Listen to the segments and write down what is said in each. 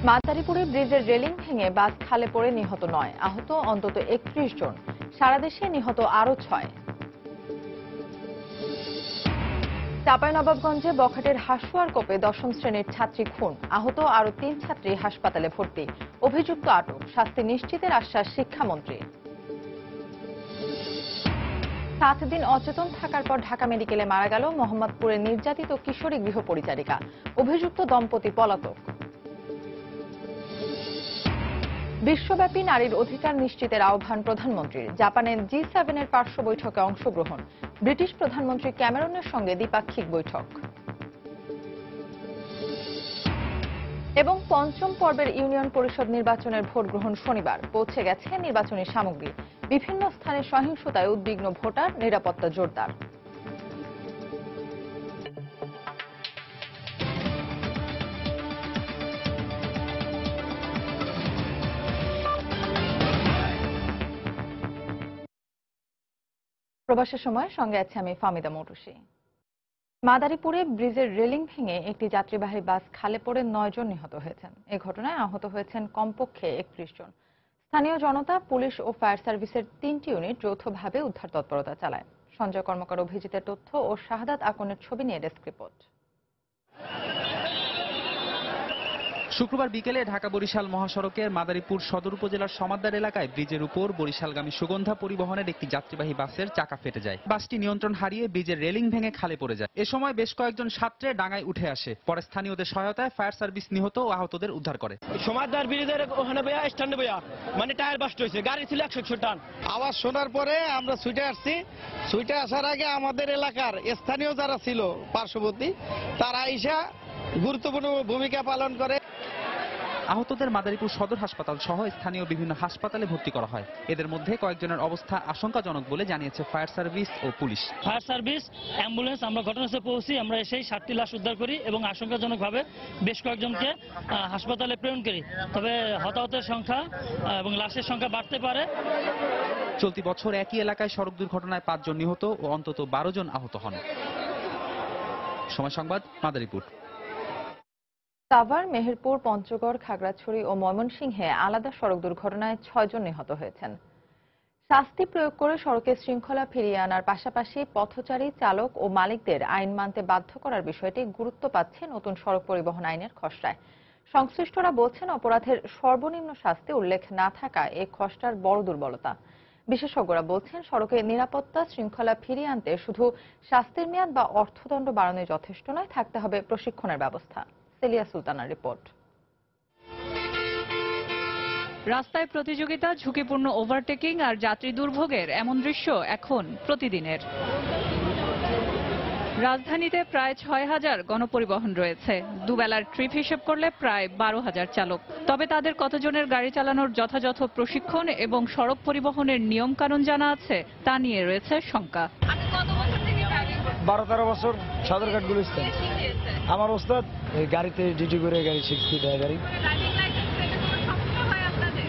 মাদারীপুরে ব্রিজের রেলিং ভেঙে বাস খালে পড়ে নিহত ৯, আহত অন্তত ৩১ জন। সারা দেশে নিহত আরও ৬। চাঁপাইনবাবগঞ্জে বখাটের হাসুয়ার কোপে ১০ম শ্রেণীর ছাত্রী খুন, আহত আরও ৩ ছাত্রী হাসপাতালে ভর্তি। অভিযুক্ত আটক, শাস্তি নিশ্চিতের আশ্বাস শিক্ষামন্ত্রী। ৭ দিন অচেতন থাকার পর ঢাকা মেডিকেলে মারা গেল মোহাম্মদপুরের নির্যাতিত কিশোরী গৃহপরিচারিকা। অভিযুক্ত দম্পতি পলাতক। বিশ্বব্যাপী নারীর অধিকার নিশ্চিতের আহ্বান প্রধানমন্ত্রীর। জাপানের জি7-এর পার্শ্ব বৈঠকে অংশগ্রহণ। ব্রিটিশ প্রধানমন্ত্রী ক্যামেরনের সঙ্গে দ্বিপাক্ষিক বৈঠক। এবং পঞ্চম পর্বের ইউনিয়ন পরিষদ নির্বাচনের ভোট গ্রহণ শনিবার। পৌঁছে গেছে নির্বাচনী সামগ্রী। বিভিন্ন স্থানে সহিংসতায় উদ্বিগ্ন ভোটার, নিরাপত্তা জোরদার। প্রবাসের সময় সঙ্গে আছে আমি ফামিদা মৌটুসী। মাদারীপুরে ব্রিজের রেলিং ভেঙে একটি যাত্রীবাহী বাস খালে পড়ে ৯ জন নিহত হয়েছেন। এ ঘটনায় আহত হয়েছেন কমপক্ষে ৩১ জন। স্থানীয় জনতা, পুলিশ ও ফায়ার সার্ভিসের ৩টি ইউনিট যৌথভাবে উদ্ধার তৎপরতা চালায়। সঞ্জয় কর্মকার অভিজিতের তথ্য ও শাহাদাত আকনের ছবি নিয়ে ডেস্ক রিপোর্ট। শুক্রবার বিকেলে ঢাকা বরিশাল মহাসড়কের মাদারীপুর সদর উপজেলার সমাদদার এলাকায় ব্রিজের উপর বরিশালগামী সুগন্ধা পরিবহনের একটি যাত্রীবাহী বাসের চাকা ফেটে যায়। বাসটি নিয়ন্ত্রণ হারিয়ে ব্রিজের রেলিং ভেঙে খালে পড়ে যায়। এ সময় বেশ কয়েকজন ছাত্রে ডাঙায় উঠে আসে। পরে স্থানীয়দের সহায়তায় ফায়ার সার্ভিস নিহত ও আহতদের উদ্ধার করে। সমাদদার ব্রিজের ওখানে স্ট্যান্ডে মানে টায়ার বাস্ট হয়েছে, গাড়ি ছিল ১০০ টন। আওয়াজ শোনার পরে আমরা ছুটে আসছি। ছুটে আসার আগে আমাদের এলাকার স্থানীয় যারা ছিল পার্শ্ববর্তী, তারা এসে গুরুত্বপূর্ণ ভূমিকা পালন করে। আহতদের মাদারীপুর সদর হাসপাতাল সহ স্থানীয় বিভিন্ন হাসপাতালে ভর্তি করা হয়। এদের মধ্যে কয়েকজনের অবস্থা আশঙ্কাজনক বলে জানিয়েছে ফায়ার সার্ভিস ও পুলিশ। ফায়ার সার্ভিস, অ্যাম্বুলেন্স আমরা ঘটনাস্থলে পৌঁছি। আমরা এসেই 7টি লাশ উদ্ধার করি এবং আশঙ্কাজনকভাবে বেশ কয়েকজনকে হাসপাতালে প্রেরণ করি। তবে হতাহতের সংখ্যা এবং লাশের সংখ্যা বাড়তে পারে। চলতি বছর একই এলাকায় সড়ক দুর্ঘটনায় ৫ জন নিহত ও অন্তত ১২ জন আহত হন। সময় সংবাদ, মাদারীপুর। সাভার, মেহেরপুর, পঞ্চগড়, খাগড়াছড়ি ও ময়মনসিংহে আলাদা সড়ক দুর্ঘটনায় ৬ জন নিহত হয়েছেন। শাস্তি প্রয়োগ করে সড়কের শৃঙ্খলা ফিরিয়ে আনার পাশাপাশি পথচারী, চালক ও মালিকদের আইন মানতে বাধ্য করার বিষয়টি গুরুত্ব পাচ্ছে নতুন সড়ক পরিবহন আইনের খসড়ায়। সংশ্লিষ্টরা বলছেন, অপরাধের সর্বনিম্ন শাস্তি উল্লেখ না থাকা এ খসড়ার বড় দুর্বলতা। বিশেষজ্ঞরা বলছেন, সড়কে নিরাপত্তা শৃঙ্খলা ফিরিয়ে আনতে শুধু শাস্তির মেয়াদ বা অর্থদণ্ড বাড়ানোই যথেষ্ট নয়, থাকতে হবে প্রশিক্ষণের ব্যবস্থা। সেলিয়া সুলতানার রিপোর্ট। রাস্তায় প্রতিযোগিতা, ঝুঁকিপূর্ণ ওভারটেকিং আর যাত্রী দুর্ভোগের এমন দৃশ্য এখন প্রতিদিনের। রাজধানীতে প্রায় ৬,০০০ গণপরিবহন রয়েছে। দুবেলার ট্রিপ হিসেব করলে প্রায় ১২,০০০ চালক। তবে তাদের কতজনের গাড়ি চালানোর যথাযথ প্রশিক্ষণ এবং সড়ক পরিবহনের নিয়ম কানুন জানা আছে তা নিয়ে রয়েছে শঙ্কা। ১২-১৩ বছর সদরঘাট গুলিস্তান। আমার ওস্তাদ গাড়িতে ডিউটি করে গাড়ি শিখছি, ড্রাইভারি।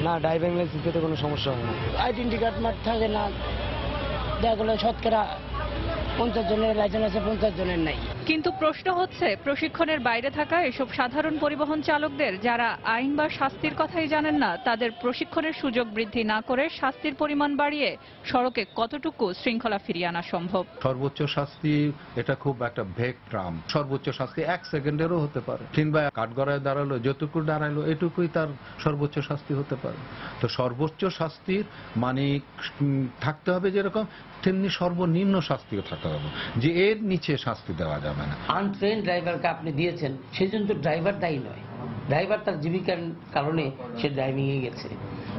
না, ড্রাইভিং লাইসেন্স পেতে কোনো সমস্যা হয় না। আইডেন্টি কার্ড মার্ক থাকে না, দেখা গেলো শতকরা ৫০ জনের লাইসেন্স আছে, ৫০ জনের নাই। কিন্তু প্রশ্ন হচ্ছে, প্রশিক্ষণের বাইরে থাকা এসব সাধারণ পরিবহন চালকদের, যারা আইন বা শাস্তির কথাই জানেন না, তাদের প্রশিক্ষণের সুযোগ বৃদ্ধি না করে শাস্তির পরিমাণ বাড়িয়ে সড়কে কতটুকু শৃঙ্খলা ফিরিয়ে আনা সম্ভব? সর্বোচ্চ শাস্তি এটা খুব একটা ভেগ ট্রাম। সর্বোচ্চ শাস্তি ১ সেকেন্ডেরও হতে পারে, কিংবা কাঠগড়ায় দাঁড়ালো, যতটুকু দাঁড়ালো এটুকুই তার সর্বোচ্চ শাস্তি হতে পারে। তো সর্বোচ্চ শাস্তির মানে থাকতে হবে যেরকম, তেমনি সর্বনিম্ন শাস্তিও থাকতে হবে, যে এর নিচে শাস্তি দেওয়া যাবে না। আনট্রেন ড্রাইভারকে আপনি দিয়েছেন, সেই জন্য তো ড্রাইভার দায়ী নয়। ড্রাইভার তার জীবিকার কারণে সে ড্রাইভিংয়ে গেছে।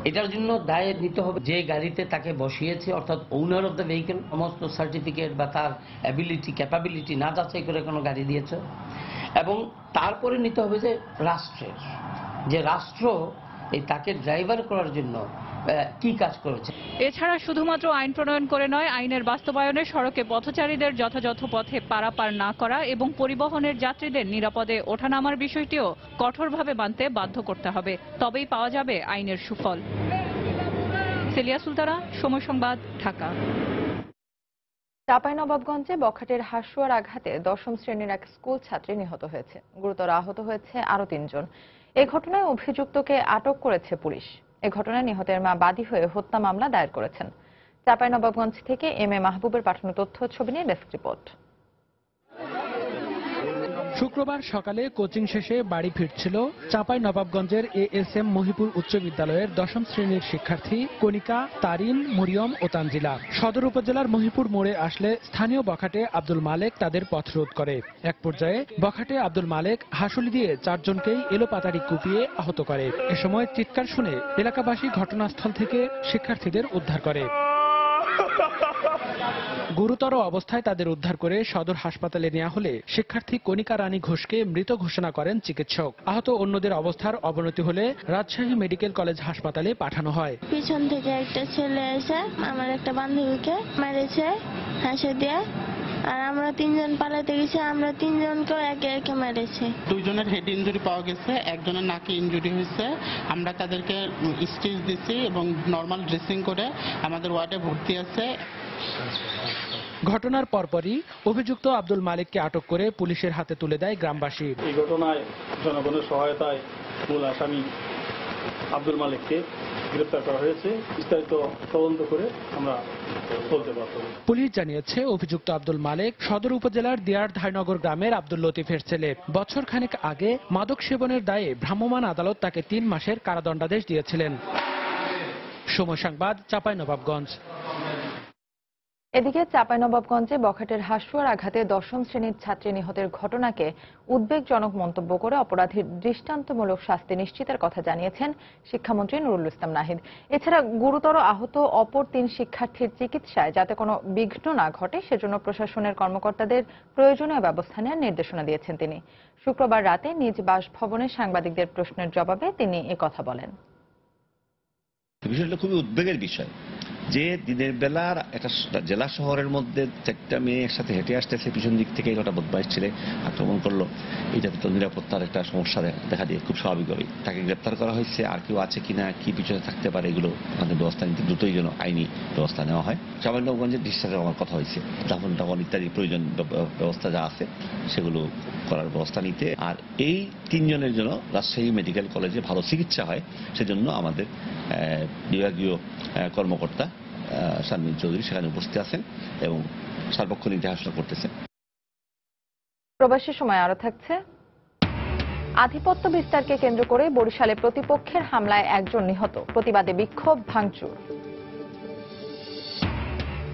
এটার জন্য দায় নিতে হবে যে গাড়িতে তাকে বসিয়েছে, অর্থাৎ ওনার অফ দ্য ভেহিকেল। সমস্ত সার্টিফিকেট বা তার অ্যাবিলিটি, ক্যাপাবিলিটি না যাচাই করে কোনো গাড়ি দিয়েছে। এবং তারপরে নিতে হবে যে রাষ্ট্রের, যে রাষ্ট্র এই তাকে ড্রাইভার করার জন্য কি কাজ করেছে। এছাড়া শুধুমাত্র আইন প্রণয়ন করে নয়, আইনের বাস্তবায়নে সড়কে পথচারীদের যথাযথ পথে পারাপার না করা এবং পরিবহনের যাত্রীদের নিরাপদে ওঠানামার বিষয়টিও কঠোরভাবে মানতে বাধ্য করতে হবে। তবেই পাওয়া যাবে আইনের সুফল। সেলিয়া সুলতানা, সময় সংবাদ, ঢাকা। চাঁপাইনবাবগঞ্জে বখাটের হাসুয়ার আঘাতে ১০ম শ্রেণীর এক স্কুল ছাত্রী নিহত হয়েছে। গুরুতর আহত হয়েছে আরও ৩ জন। এ ঘটনায় অভিযুক্তকে আটক করেছে পুলিশ। এ ঘটনায় নিহতের মা বাদী হয়ে হত্যা মামলা দায়ের করেছেন। চাঁপাইনবাবগঞ্জ থেকে এম এ মাহবুবের পাঠানো তথ্য ছবি নিয়ে ডেস্ক রিপোর্ট। শুক্রবার সকালে কোচিং শেষে বাড়ি ফিরছিল চাঁপাইনবাবগঞ্জের এএসএম মহিপুর উচ্চ বিদ্যালয়ের ১০ম শ্রেণীর শিক্ষার্থী কণিকা, তারিন, মরিয়ম ও তানজিলা। সদর উপজেলার মহিপুর মোড়ে আসলে স্থানীয় বখাটে আব্দুল মালেক তাদের পথ রোধ করে। এক পর্যায়ে বখাটে আব্দুল মালেক হাসুলি দিয়ে ৪ জনকেই এলোপাতাড়ি কুপিয়ে আহত করে। এ সময় চিৎকার শুনে এলাকাবাসী ঘটনাস্থল থেকে শিক্ষার্থীদের উদ্ধার করে। গুরুতর অবস্থায় তাদের উদ্ধার করে সদর হাসপাতালে নেওয়া হলে শিক্ষার্থী কণিকা রানী ঘোষকে মৃত ঘোষণা করেন চিকিৎসক। আহত অন্যদের অবস্থার অবনতি হলে রাজশাহী মেডিকেল কলেজ হাসপাতালে পাঠানো হয়। পিছন থেকে একটা ছেলে এসে আমার একটা বান্ধবীকে মেরেছে হাসে দিয়ে, আর আমরা 3 জন পালাতে গেছি, আমরা 3 জনকেও একে একে মেরেছে। 2 জনের হেড ইনজুরি পাওয়া গেছে, একজনের নাকে ইনজুরি হয়েছে। আমরা তাদেরকে স্টিচ দিচ্ছি এবং নর্মাল ড্রেসিং করে আমাদের ওয়ার্ডে ভর্তি আছে। ঘটনার পরপরই অভিযুক্ত আব্দুল মালিককে আটক করে পুলিশের হাতে তুলে দেয় গ্রামবাসী। এই ঘটনায় জনগণের সহায়তায় মূল আসামি আব্দুল মালিককে গ্রেফতার করা হয়েছে। বিস্তারিত তদন্ত করে আমরা বলতে পারব। পুলিশ জানিয়েছে অভিযুক্ত আব্দুল মালিক সদর উপজেলার দিয়ার ধাইনগর গ্রামের আব্দুল লতিফের ছেলে। বছর খানেক আগে মাদক সেবনের দায়ে ভ্রাম্যমাণ আদালত তাকে 3 মাসের কারাদণ্ডাদেশ দিয়েছিলেন। সময় সংবাদ, চাঁপাইনবাবগঞ্জ। এদিকে চাঁপাইনবাবগঞ্জে বখাটের হাসুয়ার আঘাতে 10ম শ্রেণীর ছাত্রী নিহতের ঘটনাকে উদ্বেগজনক মন্তব্য করে অপরাধীর দৃষ্টান্তমূলক শাস্তি নিশ্চিতের কথা জানিয়েছেন শিক্ষামন্ত্রী নুরুল ইসলাম নাহিদ। এছাড়া গুরুতর আহত অপর 3 শিক্ষার্থীর চিকিৎসায় যাতে কোনো বিঘ্ন না ঘটে সেজন্য প্রশাসনের কর্মকর্তাদের প্রয়োজনীয় ব্যবস্থা নেওয়ার নির্দেশনা দিয়েছেন তিনি। শুক্রবার রাতে নিজ বাসভবনে সাংবাদিকদের প্রশ্নের জবাবে তিনি একথা বলেন। বিষয়টা খুবই উদ্বেগের বিষয় যে দিনের বেলার একটা জেলা শহরের মধ্যে 4টা মেয়ে একসাথে হেঁটে আসতেছে, পিছন দিক থেকে একটা বদমাইশ ছেলে আক্রমণ করলো। এটাতে তো নিরাপত্তার একটা সমস্যা দেখা দিয়ে খুব স্বাভাবিকভাবেই তাকে গ্রেপ্তার করা হয়েছে। আর কেউ আছে কিনা, কি পিছনে থাকতে পারে, এগুলো আমাদের ব্যবস্থা নিতে দ্রুতই যেন আইনি ব্যবস্থা নেওয়া হয়। চাঁপাইনবাবগঞ্জের ডিসচার্জে আমার কথা হয়েছে, দাফন টাফন ইত্যাদি প্রয়োজন ব্যবস্থা যা আছে সেগুলো করার ব্যবস্থা নিতে। আর এই 3 জনের জন্য রাজশাহী মেডিকেল কলেজে ভালো চিকিৎসা হয় সেজন্য আমাদের বিভাগীয় কর্মকর্তা শারমিন চৌধুরী সেখানে উপস্থিত আছেন এবং সার্বক্ষণিক দেখাশোনা করতেছেন। প্রবাসী সময় আরো থাকছে। আধিপত্য বিস্তারকে কেন্দ্র করে বরিশালে প্রতিপক্ষের হামলায় 1 জন নিহত, প্রতিবাদে বিক্ষোভ, ভাঙচুর।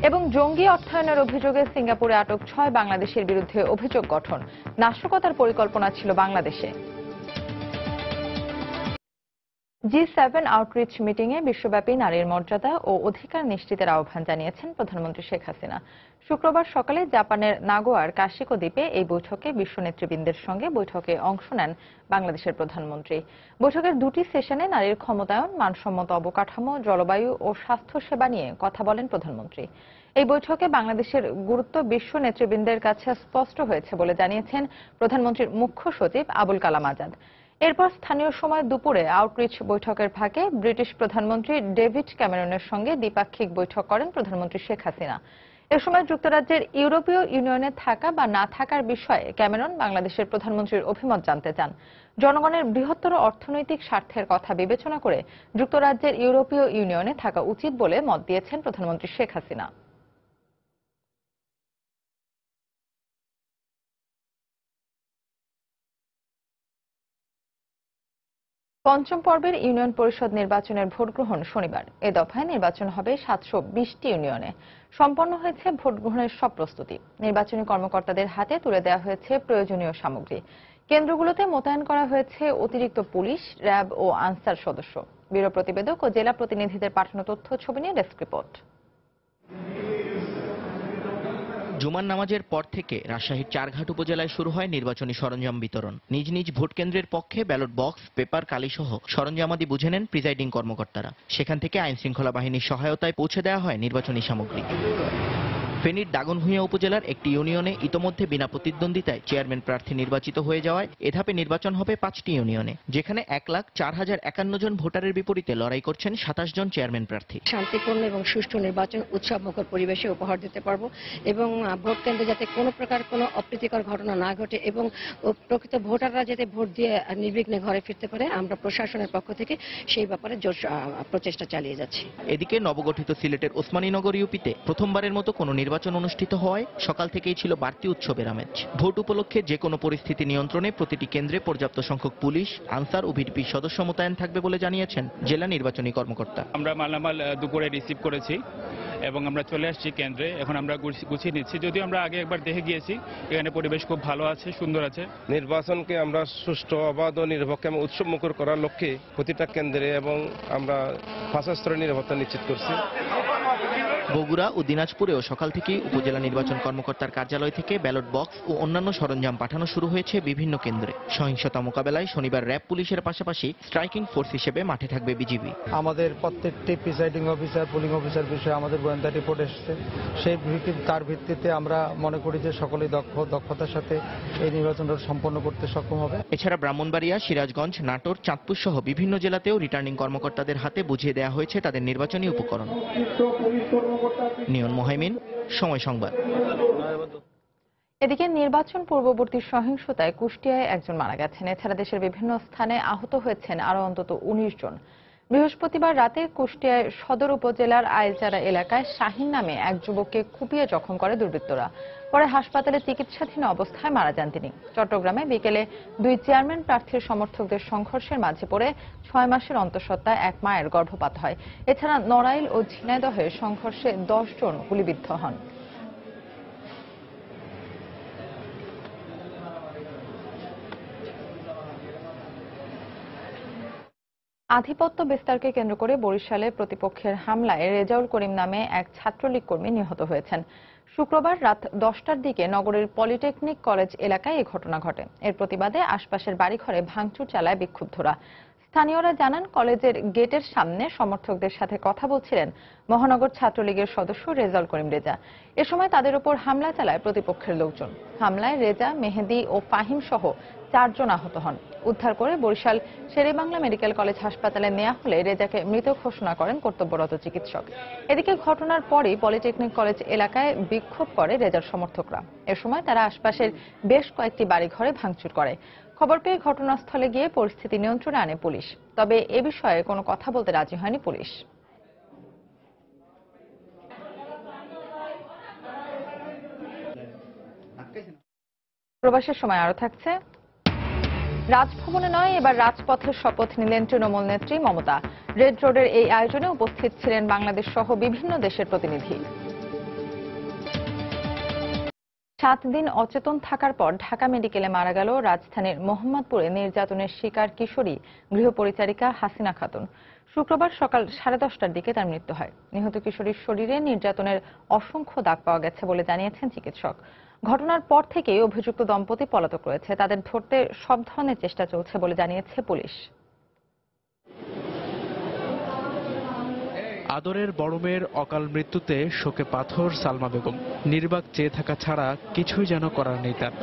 এবং জঙ্গি অর্থায়নের অভিযোগে সিঙ্গাপুরে আটক 6 বাংলাদেশের বিরুদ্ধে অভিযোগ গঠন, নাশকতার পরিকল্পনা ছিল বাংলাদেশে। G7 আউটরিচ মিটিংয়ে বিশ্বব্যাপী নারীর মর্যাদা ও অধিকার নিশ্চিতের আহ্বান জানিয়েছেন প্রধানমন্ত্রী শেখ হাসিনা। শুক্রবার সকালে জাপানের নাগোয়ার কাশিকো দ্বীপে এই বৈঠকে বিশ্ব নেতৃবৃন্দের সঙ্গে বৈঠকে অংশ নেন বাংলাদেশের প্রধানমন্ত্রী। বৈঠকের 2টি সেশনে নারীর ক্ষমতায়ন, মানসম্মত অবকাঠামো, জলবায়ু ও স্বাস্থ্য সেবা নিয়ে কথা বলেন প্রধানমন্ত্রী। এই বৈঠকে বাংলাদেশের গুরুত্ব বিশ্ব নেতৃবৃন্দের কাছে স্পষ্ট হয়েছে বলে জানিয়েছেন প্রধানমন্ত্রীর মুখ্য সচিব আবুল কালাম আজাদ। এরপর স্থানীয় সময় দুপুরে আউটরিচ বৈঠকের ফাঁকে ব্রিটিশ প্রধানমন্ত্রী ডেভিড ক্যামেরনের সঙ্গে দ্বিপাক্ষিক বৈঠক করেন প্রধানমন্ত্রী শেখ হাসিনা। এ সময় যুক্তরাজ্যের ইউরোপীয় ইউনিয়নে থাকা বা না থাকার বিষয়ে ক্যামেরন বাংলাদেশের প্রধানমন্ত্রীর অভিমত জানতে চান। জনগণের বৃহত্তর অর্থনৈতিক স্বার্থের কথা বিবেচনা করে যুক্তরাজ্যের ইউরোপীয় ইউনিয়নে থাকা উচিত বলে মত দিয়েছেন প্রধানমন্ত্রী শেখ হাসিনা। পঞ্চম পর্বের ইউনিয়ন পরিষদ নির্বাচনের ভোট গ্রহণ শনিবার। এ দফায় নির্বাচন হবে 720টি ইউনিয়নে। সম্পন্ন হয়েছে ভোট গ্রহণের সব প্রস্তুতি। নির্বাচনী কর্মকর্তাদের হাতে তুলে দেওয়া হয়েছে প্রয়োজনীয় সামগ্রী। কেন্দ্রগুলোতে মোতায়েন করা হয়েছে অতিরিক্ত পুলিশ, র্যাব ও আনসার সদস্য। ব্যুরো প্রতিবেদক ও জেলা প্রতিনিধিদের পাঠানো তথ্য ছবি নিয়ে ডেস্ক রিপোর্ট। জুমার নামাজের পর থেকে রাজশাহীর চারঘাট উপজেলায় শুরু হয় নির্বাচনী সরঞ্জাম বিতরণ। নিজ নিজ ভোট কেন্দ্রের পক্ষে ব্যালট বক্স, পেপার, কালিসহ সরঞ্জামাদি বুঝে নেন প্রিজাইডিং কর্মকর্তারা। সেখান থেকে আইন শৃঙ্খলা বাহিনীর সহায়তায় পৌঁছে দেওয়া হয় নির্বাচনী সামগ্রী। ফেনীর দাগনভূঞা উপজেলার একটি ইউনিয়নে ইতোমধ্যে বিনা প্রতিদ্বন্দ্বিতায় চেয়ারম্যান প্রার্থী নির্বাচিত হয়ে যাওয়ায় এ ধাপে নির্বাচন হবে 5টি ইউনিয়নে, যেখানে 1,04,051 জন ভোটারের বিপরীতে লড়াই করছেন 27 জন চেয়ারম্যান প্রার্থী। শান্তিপূর্ণ এবং সুষ্ঠু নির্বাচন উৎসবমুখর পরিবেশে উপহার দিতে পারবো এবং ভোট কেন্দ্রে যাতে কোনো প্রকার কোনো অপ্রীতিকর ঘটনা না ঘটে এবং প্রকৃত ভোটাররা যাতে ভোট দিয়ে নির্বিঘ্নে ঘরে ফিরতে পারে, আমরা প্রশাসনের পক্ষ থেকে সেই ব্যাপারে জোর প্রচেষ্টা চালিয়ে যাচ্ছি। এদিকে নবগঠিত সিলেটের ওসমানীনগর ইউপিতে প্রথমবারের মতো কোনো নির্বাচন অনুষ্ঠিত হওয়ায় সকাল থেকেই ছিল বাড়তি উৎসবের আমেজ। ভোট উপলক্ষে যে কোনো পরিস্থিতি নিয়ন্ত্রণে প্রতিটি কেন্দ্রে পর্যাপ্ত সংখ্যক পুলিশ, আনসার ও ভিডিপি সদস্য মোতায়েন থাকবে বলে জানিয়েছেন জেলা নির্বাচনী কর্মকর্তা। আমরা মালামাল দুপুরে রিসিভ করেছি এবং আমরা চলে আসছি কেন্দ্রে। এখন আমরা গুছিয়ে নিচ্ছি, যদিও আমরা আগে একবার দেখে গিয়েছি, এখানে পরিবেশ খুব ভালো আছে, সুন্দর আছে। নির্বাচনকে আমরা সুষ্ঠু, অবাধ ও নিরপেক্ষ এবং উৎসবমুখর করার লক্ষ্যে প্রতিটা কেন্দ্রে এবং আমরা 5 স্তরের নিরাপত্তা নিশ্চিত করছি। বগুড়া ও দিনাজপুরেও সকাল থেকেই উপজেলা নির্বাচন কর্মকর্তার কার্যালয় থেকে ব্যালট বক্স ও অন্যান্য সরঞ্জাম পাঠানো শুরু হয়েছে বিভিন্ন কেন্দ্রে। সহিংসতা মোকাবেলায় শনিবার র্যাব পুলিশের পাশাপাশি স্ট্রাইকিং ফোর্স হিসেবে মাঠে থাকবে বিজিবি। আমাদের প্রত্যেকটি প্রিসাইডিং অফিসার, পোলিং অফিসার বিষয়ে আমাদের গোয়েন্দা রিপোর্ট এসেছে। সেই তার ভিত্তিতে আমরা মনে করি যে সকলেই দক্ষতার সাথে এই নির্বাচনটা সম্পন্ন করতে সক্ষম হবে। এছাড়া ব্রাহ্মণবাড়িয়া, সিরাজগঞ্জ, নাটোর, চাঁদপুর সহ বিভিন্ন জেলাতেও রিটার্নিং কর্মকর্তাদের হাতে বুঝিয়ে দেওয়া হয়েছে তাদের নির্বাচনী উপকরণ। নিয়ন মোহাইমিন, সময় সংবাদ। এদিকে নির্বাচন পূর্ববর্তী সহিংসতায় কুষ্টিয়ায় একজন মারা গেছেন। এছাড়া দেশের বিভিন্ন স্থানে আহত হয়েছেন আরো অন্তত 19 জন। বৃহস্পতিবার রাতে কুষ্টিয়ায় সদর উপজেলার আইলচারা এলাকায় শাহিন নামে এক যুবককে কুপিয়ে জখম করে দুর্বৃত্তরা। পরে হাসপাতালে চিকিৎসাধীন অবস্থায় মারা যান তিনি। চট্টগ্রামে বিকেলে 2 চেয়ারম্যান প্রার্থীর সমর্থকদের সংঘর্ষের মাঝে পড়ে 6 মাসের অন্তঃসত্ত্বা এক মায়ের গর্ভপাত হয়। এছাড়া নড়াইল ও ঝিনাইদহে সংঘর্ষে 10 জন গুলিবিদ্ধ হন। আধিপত্য বিস্তারকে কেন্দ্র করে বরিশালে প্রতিপক্ষের হামলায় রেজাউল করিম নামে এক ছাত্রলীগ কর্মী নিহত হয়েছেন। শুক্রবার রাত 10টার দিকে নগরের পলিটেকনিক কলেজ এলাকায় এই ঘটনা ঘটে। এর প্রতিবাদে আশপাশের বাড়িঘরে ভাঙচুর চালায় বিক্ষুব্ধরা। স্থানীয়রা জানান, কলেজের গেটের সামনে সমর্থকদের সাথে কথা বলছিলেন মহানগর ছাত্রলীগের সদস্য রেজাউল করিম রেজা। এ সময় তাদের উপর হামলা চালায় প্রতিপক্ষের লোকজন। হামলায় রেজা, মেহেদি ও ফাহিম সহ 4 জন আহত হন। উদ্ধার করে বরিশাল শেরেবাংলা মেডিকেল কলেজ হাসপাতালে নেওয়া হলে রেজাকে মৃত ঘোষণা করেন কর্তব্যরত চিকিৎসক। এদিকে ঘটনার পরই পলিটেকনিক কলেজ এলাকায় বিক্ষোভ করে রেজার সমর্থকরা। এ সময় তারা আশপাশের বেশ কয়েকটি বাড়িঘরে ভাঙচুর করে। খবর পেয়ে ঘটনাস্থলে গিয়ে পরিস্থিতি নিয়ন্ত্রণে আনে পুলিশ। তবে এ বিষয়ে কোনো কথা বলতে রাজি হয়নি পুলিশ। প্রবাসের সময় আরো থাকছে। রাজভবনে নয়, এবার রাজপথের শপথ নিলেন তৃণমূল নেত্রী মমতা। রেড রোডের এই আয়োজনে উপস্থিত ছিলেন বাংলাদেশ সহ বিভিন্ন দেশের প্রতিনিধি। 7 দিন অচেতন থাকার পর ঢাকা মেডিকেলে মারা গেল রাজধানীর মোহাম্মদপুরে নির্যাতনের শিকার কিশোরী গৃহপরিচারিকা হাসিনা খাতুন। শুক্রবার সকাল 10:30টার দিকে তার মৃত্যু হয়। নিহত কিশোরীর শরীরে নির্যাতনের অসংখ্য দাগ পাওয়া গেছে বলে জানিয়েছেন চিকিৎসক। ঘটনার পর থেকেই অভিযুক্ত দম্পতি পলাতক রয়েছে। তাদের ধরতে সব ধরনের চেষ্টা চলছে বলে জানিয়েছে পুলিশ। আদরের বড় মেয়ের অকাল মৃত্যুতে শোকে পাথর সালমা বেগম। নির্বাক চেয়ে থাকা ছাড়া কিছুই যেন করার নেই তার।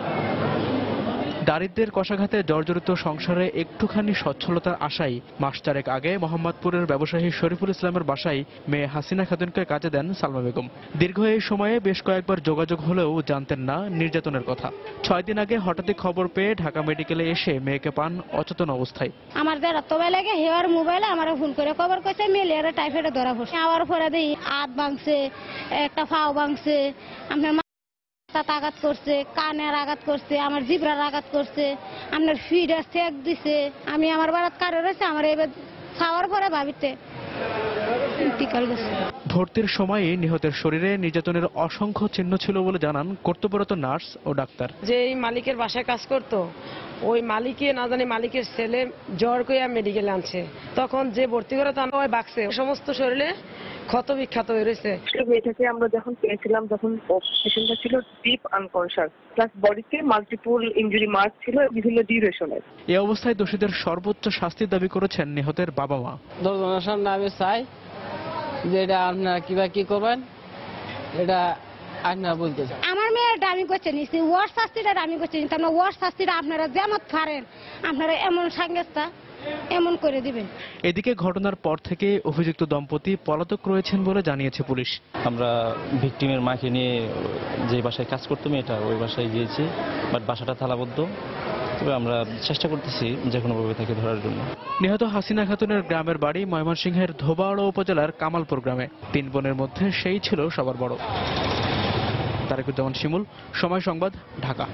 দারিদ্র্যের কষাঘাতে জর্জরিত সংসারে একটুখানি সচ্ছলতার আশায় মাস 4 আগে মোহাম্মদপুরের ব্যবসায়ী শরীফুল ইসলামের বাসায় মেয়ে হাসিনা খাতুনকে কাজে দেন সালমা বেগম। দীর্ঘ এই সময়ে বেশ কয়েকবার যোগাযোগ হলেও জানতেন না নির্যাতনের কথা। 6 দিন আগে হঠাৎই খবর পেয়ে ঢাকা মেডিকেলে এসে মেয়েকে পান অচেতন অবস্থায়। আমার যারা তো লাগে হেয়ার মোবাইলে আমার ফোন করে খবর কইছে মেলেরিয়া টাইফয়েডে ধরা পড়ছে। আবার পরে দেই হাত ভাঙছে, একটা পাও ভাঙছে, আপনার আঘাত করছে, কানের আঘাত করছে, আমার জিব্রার আঘাত করছে, আপনার ফিডার চেক দিছে। আমি আমার বারাত কারো রয়েছে আমার এবার খাওয়ার পরে ভাবিতে ভর্তির সময়ে নিহতের শরীরে নির্যাতনের অসংখ্য চিহ্ন ছিল বলে জানান কর্তব্যরত নার্স ও ডাক্তার। যে এই মালিকের বাসায় কাজ করত, ওই মালিকে না জানি মালিকের ছেলে জ্বর কইয়া মেডিকেলে আনছে। তখন যে ভর্তি করে তো ওই বাক্সে সমস্ত শরীরে ক্ষত বিক্ষত হয়ে রয়েছে। মেয়েটাকে আমরা যখন পেয়েছিলাম, যখন পেশেন্টটা ছিল ডিপ আনকনশাস, প্লাস বডিতে মাল্টিপল ইনজুরি মার্ক ছিল বিভিন্ন ডিউরেশনের। এই অবস্থায় দোষীদের সর্বোচ্চ শাস্তির দাবি করেছেন নিহতের বাবা মা। দর্শনের সামনে আমি চাই যে এটা আপনারা কিভাবে কি করবেন, এটা আমার মেয়ের দামি করছে নিচ্ছি, ওয়ার শাস্তিটা দামি করছে নিচ্ছি। আপনার ওয়ার শাস্তিটা আপনারা যেমন পারেন আপনারা এমন সাংঘাতিকতা এমন করে দিবেন। এদিকে ঘটনার পর থেকে অভিযুক্ত দম্পতি পলাতক রয়েছেন বলে জানিয়েছে পুলিশ। আমরা ভিকটিমের মাকে নিয়ে যে বাসায় কাজ করতাম ওই বাসায় গিয়েছি, বাট বাসাটা তালাবদ্ধ। তবে আমরা চেষ্টা করতেছি যে কোনোভাবে তাকে ধরার জন্য। নিহত হাসিনা খাতুনের গ্রামের বাড়ি ময়মনসিংহের ধোবাড়া উপজেলার কামালপুর গ্রামে। 3 বোনের মধ্যে সেই ছিল সবার বড়। তারেকুজ্জামান শিমুল, সময় সংবাদ, ঢাকা।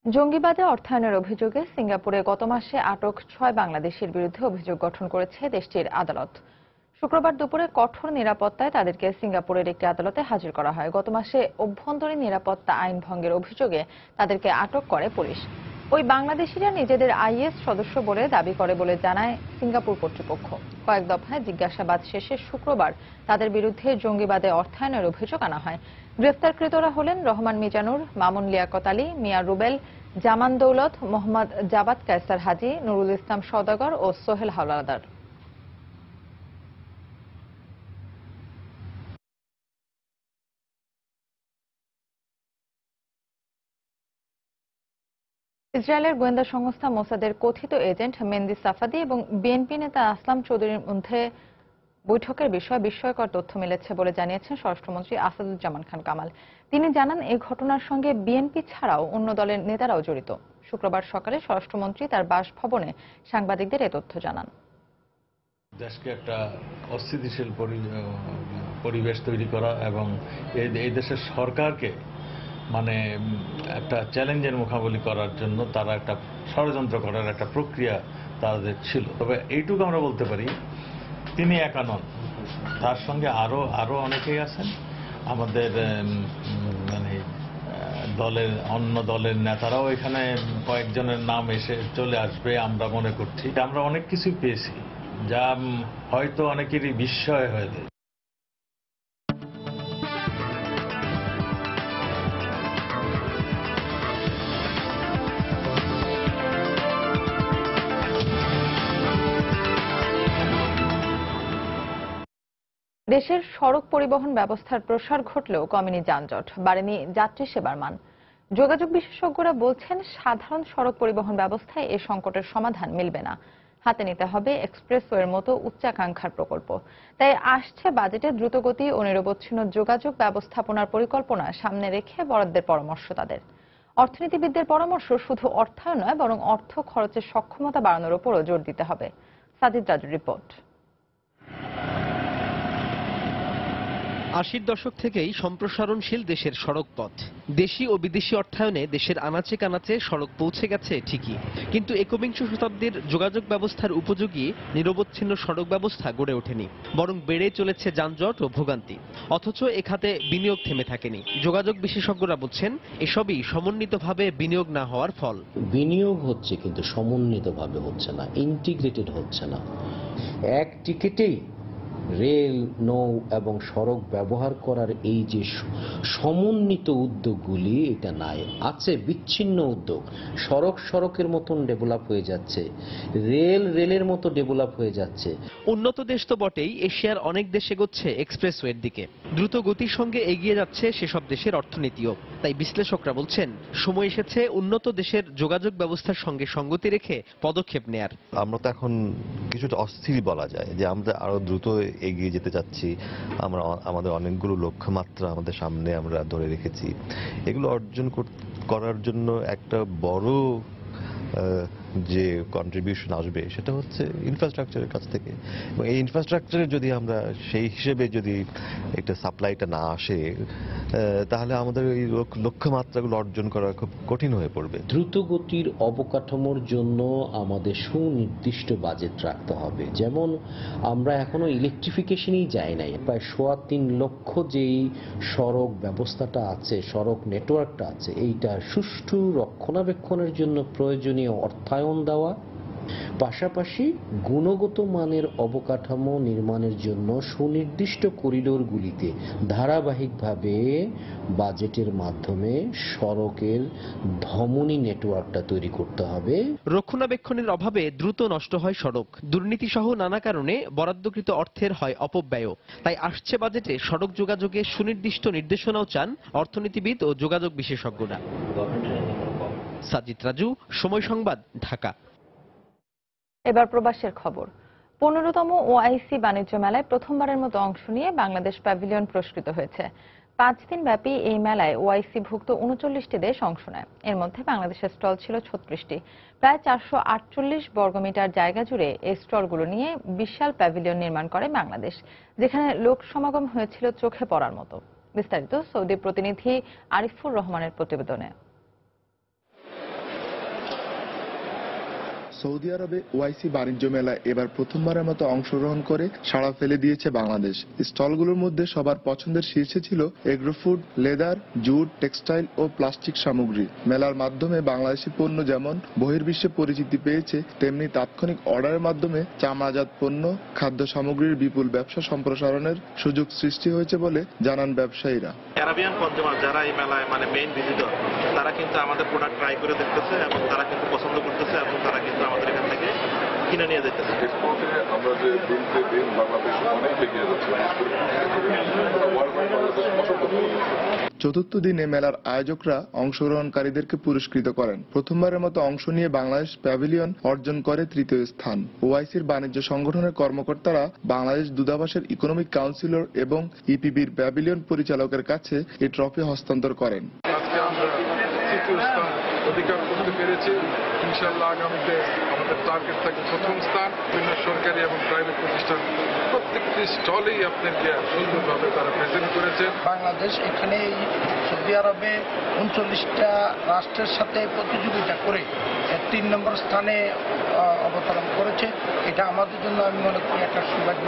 জঙ্গিবাদে অর্থায়নের অভিযোগে সিঙ্গাপুরে গত মাসে আটক 6 বাংলাদেশির বিরুদ্ধে অভিযোগ গঠন করেছে দেশটির আদালত। শুক্রবার দুপুরে কঠোর নিরাপত্তায় তাদেরকে সিঙ্গাপুরের একটি আদালতে হাজির করা হয়। গত মাসে অভ্যন্তরীণ নিরাপত্তা আইন ভঙ্গের অভিযোগে তাদেরকে আটক করে পুলিশ। ওই বাংলাদেশিরা নিজেদের আইএস সদস্য বলে দাবি করে বলে জানায় সিঙ্গাপুর কর্তৃপক্ষ। কয়েক দফায় জিজ্ঞাসাবাদ শেষে শুক্রবার তাদের বিরুদ্ধে জঙ্গিবাদে অর্থায়নের অভিযোগ আনা হয়। গ্রেফতারকৃতরা হলেন রহমান মিজানুর, মামুন লিয়াকত আলী, মিয়া রুবেল, জামান দৌলত, মোহাম্মদ জাবাত কায়সার হাজি, নুরুল ইসলাম সওদাগর ও সোহেল হাওলাদার। ইসরায়েলের গোয়েন্দা সংস্থা মোসাদের কথিত এজেন্ট মেহেদি সাফাদি এবং বিএনপি নেতা আসলাম চৌধুরীর মধ্যে বৈঠকের বিষয়ে বিস্ময়কর তথ্য মিলেছে বলে জানিয়েছেন স্বরাষ্ট্রমন্ত্রী আসাদুজ্জামান খান কামাল। তিনি জানান, এই ঘটনার সঙ্গে বিএনপি ছাড়াও অন্য দলের নেতারাও জড়িত। শুক্রবার সকালে স্বরাষ্ট্রমন্ত্রী তার বাসভবনে সাংবাদিকদের এ তথ্য জানান। দেশকে একটা অস্থিতিশীল পরিবেশ তৈরি করা এবং এই দেশের সরকারকে একটা চ্যালেঞ্জের মুকাবিলা করার জন্য তারা একটা ষড়যন্ত্র করার একটা প্রক্রিয়া তাদের ছিল। তবে এইটুকু আমরা বলতে পারি, তিনি একা নন, তার সঙ্গে আরো অনেকেই আছেন। আমাদের দলের অন্য দলের নেতারাও এখানে কয়েকজনের নাম এসে চলে আসবে আমরা মনে করছি। আমরা অনেক কিছুই পেয়েছি যা হয়তো অনেকেরই বিস্ময় হয়ে যায়। দেশের সড়ক পরিবহন ব্যবস্থার প্রসার ঘটলেও কমেনি যানজট, বাড়েনি যাত্রী সেবার মান। যোগাযোগ বিশেষজ্ঞরা বলছেন, সাধারণ সড়ক পরিবহন ব্যবস্থায় এ সংকটের সমাধান মিলবে না। হাতে নিতে হবে এক্সপ্রেসওয়ের মতো উচ্চাকাঙ্ক্ষার প্রকল্প। তাই আসছে বাজেটে দ্রুতগতি ও নিরবচ্ছিন্ন যোগাযোগ ব্যবস্থাপনার পরিকল্পনা সামনে রেখে বরাদ্দের পরামর্শ তাদের। অর্থনীতিবিদদের পরামর্শ, শুধু অর্থায়ন নয় বরং অর্থ খরচের সক্ষমতা বাড়ানোর উপরও জোর দিতে হবে। সাজিদ রাজুর রিপোর্ট। 80-র দশক থেকেই সম্প্রসারণশীল দেশের সড়ক পথ। দেশি ও বিদেশি অর্থায়নে দেশের আনাচে কানাচে সড়ক পৌঁছে গেছে ঠিকই, কিন্তু একবিংশ শতাব্দীর যোগাযোগ ব্যবস্থার উপযোগী নিরবচ্ছিন্ন সড়ক ব্যবস্থা গড়ে ওঠেনি, বরং বেড়ে চলেছে যানজট ও ভোগান্তি। অথচ এ খাতে বিনিয়োগ থেমে থাকেনি। যোগাযোগ বিশেষজ্ঞরা বলছেন, এসবই সমন্বিতভাবে বিনিয়োগ না হওয়ার ফল। বিনিয়োগ হচ্ছে কিন্তু সমন্বিতভাবে হচ্ছে না, ইন্টিগ্রেটেড হচ্ছে না। এক টিকেটেই রেল, নৌ এবং সড়ক ব্যবহার করার এই যে সমন্বিত উদ্যোগগুলি, এটা নাই। আছে বিচ্ছিন্ন উদ্যোগ। সড়কের মতন ডেভেলপ হয়ে যাচ্ছে, রেলের মতো ডেভেলপ হয়ে যাচ্ছে। উন্নত দেশ তো বটেই, এশিয়ার অনেক দেশ এগোচ্ছে এক্সপ্রেসওয়ের দিকে। দ্রুত গতির সঙ্গে এগিয়ে যাচ্ছে সেসব দেশের অর্থনীতিও। তাই বিশ্লেষকরা বলছেন, সময় এসেছে উন্নত দেশের যোগাযোগ ব্যবস্থার সঙ্গে সঙ্গতি রেখে পদক্ষেপ নেয়ার। আমরা তো এখন কিছুটা অস্থির বলা যায় যে আমরা আরো দ্রুত এগিয়ে যেতে চাচ্ছি। আমরা আমাদের অনেকগুলো লক্ষ্যমাত্রা আমাদের সামনে আমরা ধরে রেখেছি। এগুলো অর্জন করার জন্য একটা বড় যে কন্ট্রিবিউশন আসবে সেটা হচ্ছে ইনফ্রাস্ট্রাকচারের কাছ থেকে। এবং এই ইনফ্রাস্ট্রাকচারের যদি আমরা সেই হিসেবে যদি একটা সাপ্লাইটা না আসে, তাহলে আমাদের এই লক্ষ্যমাত্রাগুলো অর্জন করা খুব কঠিন হয়ে পড়বে। দ্রুতগতির অবকাঠামোর জন্য আমাদের সুনির্দিষ্ট বাজেট রাখতে হবে। যেমন আমরা এখনো ইলেকট্রিফিকেশনেই যাই নাই। প্রায় 3.25 লক্ষ যেই সড়ক ব্যবস্থাটা আছে, সড়ক নেটওয়ার্কটা আছে, এইটা সুষ্ঠু রক্ষণাবেক্ষণের জন্য প্রয়োজনীয় অর্থায়ন দেওয়া পাশাপাশি গুণগত মানের অবকাঠামো নির্মাণের জন্য সুনির্দিষ্ট করিডোরগুলিতে ধারাবাহিকভাবে বাজেটের মাধ্যমে সড়কের ধমনী নেটওয়ার্কটা তৈরি করতে হবে। রক্ষণাবেক্ষণের অভাবে দ্রুত নষ্ট হয় সড়ক, দুর্নীতি সহ নানা কারণে বরাদ্দকৃত অর্থের হয় অপব্যয়। তাই আসছে বাজেটে সড়ক যোগাযোগে সুনির্দিষ্ট নির্দেশনাও চান অর্থনীতিবিদ ও যোগাযোগ বিশেষজ্ঞরা। সাজিদ রাজু, সময় সংবাদ, ঢাকা। এবার প্রবাসের খবর। 15তম ওআইসি বাণিজ্য মেলায় প্রথমবারের মতো অংশ নিয়ে বাংলাদেশ প্যাভিলিয়ন পুরস্কৃত হয়েছে। 5 দিন ব্যাপী এই মেলায় ওআইসি ভুক্ত 39টি দেশ অংশ নেয়। এর মধ্যে বাংলাদেশের স্টল ছিল 36টি। প্রায় 448 বর্গমিটার জায়গা জুড়ে এই স্টলগুলো নিয়ে বিশাল প্যাভিলিয়ন নির্মাণ করে বাংলাদেশ, যেখানে লোক সমাগম হয়েছিল চোখে পড়ার মতো। বিস্তারিত সৌদি প্রতিনিধি আরিফুর রহমানের প্রতিবেদনে। সৌদি আরবে ওআইসি বাণিজ্য মেলায় এবার প্রথমবারের মতো অংশগ্রহণ করে সাড়া ফেলে দিয়েছে বাংলাদেশ। স্টলগুলোর মধ্যে সবার পছন্দের শীর্ষে ছিল এগ্রোফুড, লেদার, জুট, টেক্সটাইল ও প্লাস্টিক সামগ্রী। মেলার মাধ্যমে বাংলাদেশি পণ্য যেমন বহির্বিশ্বে পরিচিতি পেয়েছে, তেমনি তাৎক্ষণিক অর্ডারের মাধ্যমে চামড়াজাত পণ্য, খাদ্য সামগ্রীর বিপুল ব্যবসা সম্প্রসারণের সুযোগ সৃষ্টি হয়েছে বলে জানান ব্যবসায়ীরা। ক্যারাবিয়ান কনজিউমার যারা এই মেলায় মেইন ভিজিটর, তারা কিন্তু আমাদের প্রোডাক্ট ট্রাই করে দেখতেছে এবং তারা কিন্তু পছন্দ করতেছে এবং তারা কিন্তু আমাদের এখান থেকে কিনে নিয়ে যেতেছে। আমরা যে দিনকে দিন বাংলাদেশ অনেক এগিয়ে যাচ্ছে। চতুর্থ দিনে মেলার আয়োজকরা অংশগ্রহণকারীদেরকে পুরস্কৃত করেন। প্রথমবারের মতো অংশ নিয়ে বাংলাদেশ প্যাভিলিয়ন অর্জন করে তৃতীয় স্থান। ওআইসির বাণিজ্য সংগঠনের কর্মকর্তারা বাংলাদেশ দূতাবাসের ইকোনমিক কাউন্সিলর এবং ইপিবির প্যাভিলিয়ন পরিচালকের কাছে এই ট্রফি হস্তান্তর করেন। আজকে আমরা তৃতীয় স্থান অধিকার করতে পেরেছি। ইনশাআল্লাহ আগামীতে আমাদের টার্গেট থাকে প্রথম স্থান। বিভিন্ন সরকারি এবং প্রাইভেট প্রতিষ্ঠান প্রত্যেকটি স্টলেই আপনাকে সুন্দরভাবে তারা প্রেজেন্ট করেছে। বাংলাদেশ এখানে সৌদি আরবে 39টা রাষ্ট্রের সাথে প্রতিযোগিতা করে 3 নম্বর স্থানে অবতরণ করেছে। এটা আমাদের জন্য আমি মনে করি একটা সৌভাগ্য।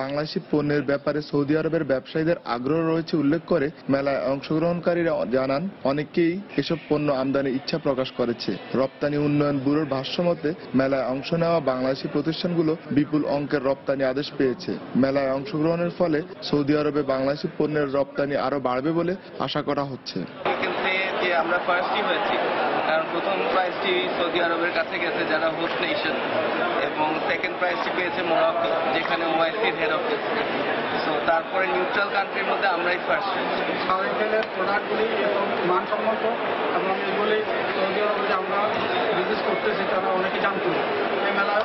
বাংলাদেশি পণ্যের ব্যাপারে সৌদি আরবের ব্যবসায়ীদের আগ্রহ রয়েছে উল্লেখ করে মেলায় অংশগ্রহণকারীরা জানান, অনেকেই এসব পণ্য আমদানির ইচ্ছা প্রকাশ করেছে। রপ্তানি উন্নয়ন ব্যুরোর ভাষ্যমতে মেলায় অংশ নেওয়া বাংলাদেশি প্রতিষ্ঠানগুলো বিপুল অঙ্কের রপ্তানি আদেশ পেয়েছে। মেলায় অংশগ্রহণের ফলে সৌদি আরবে বাংলাদেশি পণ্যের রপ্তানি আরো বাড়বে বলে আশা করা হচ্ছে। আমরা ফার্স্টই হয়েছি, কারণ প্রথম প্রাইজটি সৌদি আরবের কাছে গেছে যারা হোস্ট নেশন, এবং সেকেন্ড প্রাইজটি পেয়েছে মোরাক্কো, যেখানে ওআইসির হেড অফিস। সো তারপরে নিউট্রাল কান্ট্রির মধ্যে আমরাই ফার্স্ট হয়েছি। সাউদির প্রোডাক্টগুলি এবং মানসম্মত, এবং এগুলি সৌদি আরবে যে আমরা বিজনেস করতেছি তারা অনেকে জানতো এই মেলার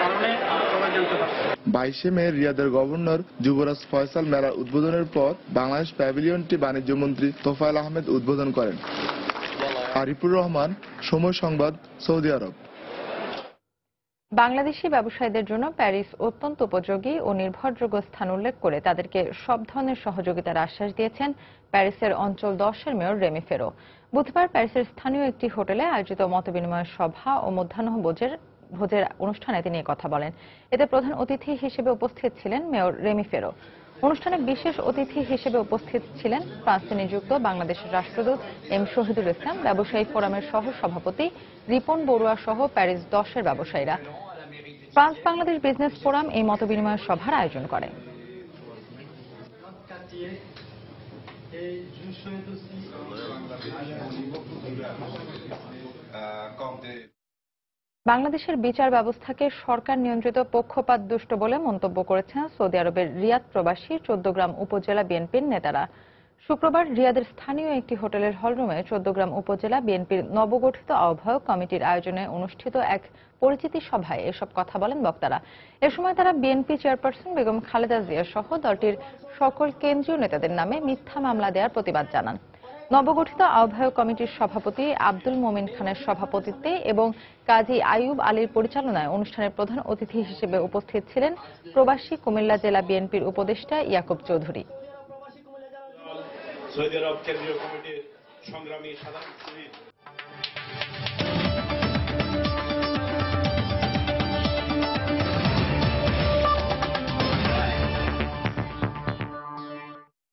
কারণে সবাই জানতে পারছে। 22 মে রিয়াদের গভর্নর যুবরাজ ফয়সাল মেলার উদ্বোধনের পর বাংলাদেশ প্যাভিলিয়নটি বাণিজ্য মন্ত্রী তোফায়েল আহমেদ উদ্বোধন করেন। আরিফুর রহমান, সময় সংবাদ, সৌদি আরব। বাংলাদেশি ব্যবসায়ীদের জন্য প্যারিস অত্যন্ত উপযোগী ও নির্ভরযোগ্য স্থান উল্লেখ করে তাদেরকে সব ধরনের সহযোগিতার আশ্বাস দিয়েছেন প্যারিসের অঞ্চল 10-এর মেয়র রেমি ফেরো। বুধবার প্যারিসের স্থানীয় একটি হোটেলে আয়োজিত মতবিনিময় সভা ও মধ্যাহ্নভোজের অনুষ্ঠানে তিনি কথা বলেন। এতে প্রধান অতিথি হিসেবে উপস্থিত ছিলেন মেয়র রেমি ফেরো। অনুষ্ঠানে বিশেষ অতিথি হিসেবে উপস্থিত ছিলেন ফ্রান্সে নিযুক্ত বাংলাদেশের রাষ্ট্রদূত এম শহীদুল ইসলাম, ব্যবসায়ী ফোরামের সহ সভাপতি রিপন বড়ুয়া সহ প্যারিস 10-এর ব্যবসায়ীরা। ফ্রান্স বাংলাদেশ বিজনেস ফোরাম এই মতবিনিময় সভার আয়োজন করে। বাংলাদেশের বিচার ব্যবস্থাকে সরকার নিয়ন্ত্রিত পক্ষপাত দুষ্ট বলে মন্তব্য করেছেন সৌদি আরবের রিয়াদ প্রবাসী 14গ্রাম উপজেলা বিএনপির নেতারা। শুক্রবার রিয়াদের স্থানীয় একটি হোটেলের হলরুমে 14গ্রাম উপজেলা বিএনপির নবগঠিত আহ্বায়ক কমিটির আয়োজনে অনুষ্ঠিত এক পরিচিতি সভায় এসব কথা বলেন বক্তারা। এ সময় তারা বিএনপি চেয়ারপারসন বেগম খালেদা জিয়া সহ দলটির সকল কেন্দ্রীয় নেতাদের নামে মিথ্যা মামলা দেওয়ার প্রতিবাদ জানান। নবগঠিত আহ্বায়ক কমিটির সভাপতি আব্দুল মোমিন খানের সভাপতিত্বে এবং কাজী আইয়ুব আলীর পরিচালনায় অনুষ্ঠানের প্রধান অতিথি হিসেবে উপস্থিত ছিলেন প্রবাসী কুমিল্লা জেলা বিএনপির উপদেষ্টা ইয়াকুব চৌধুরী। সৌদি আরব কেন্দ্রীয় কমিটির সংগ্রামী সাধারণ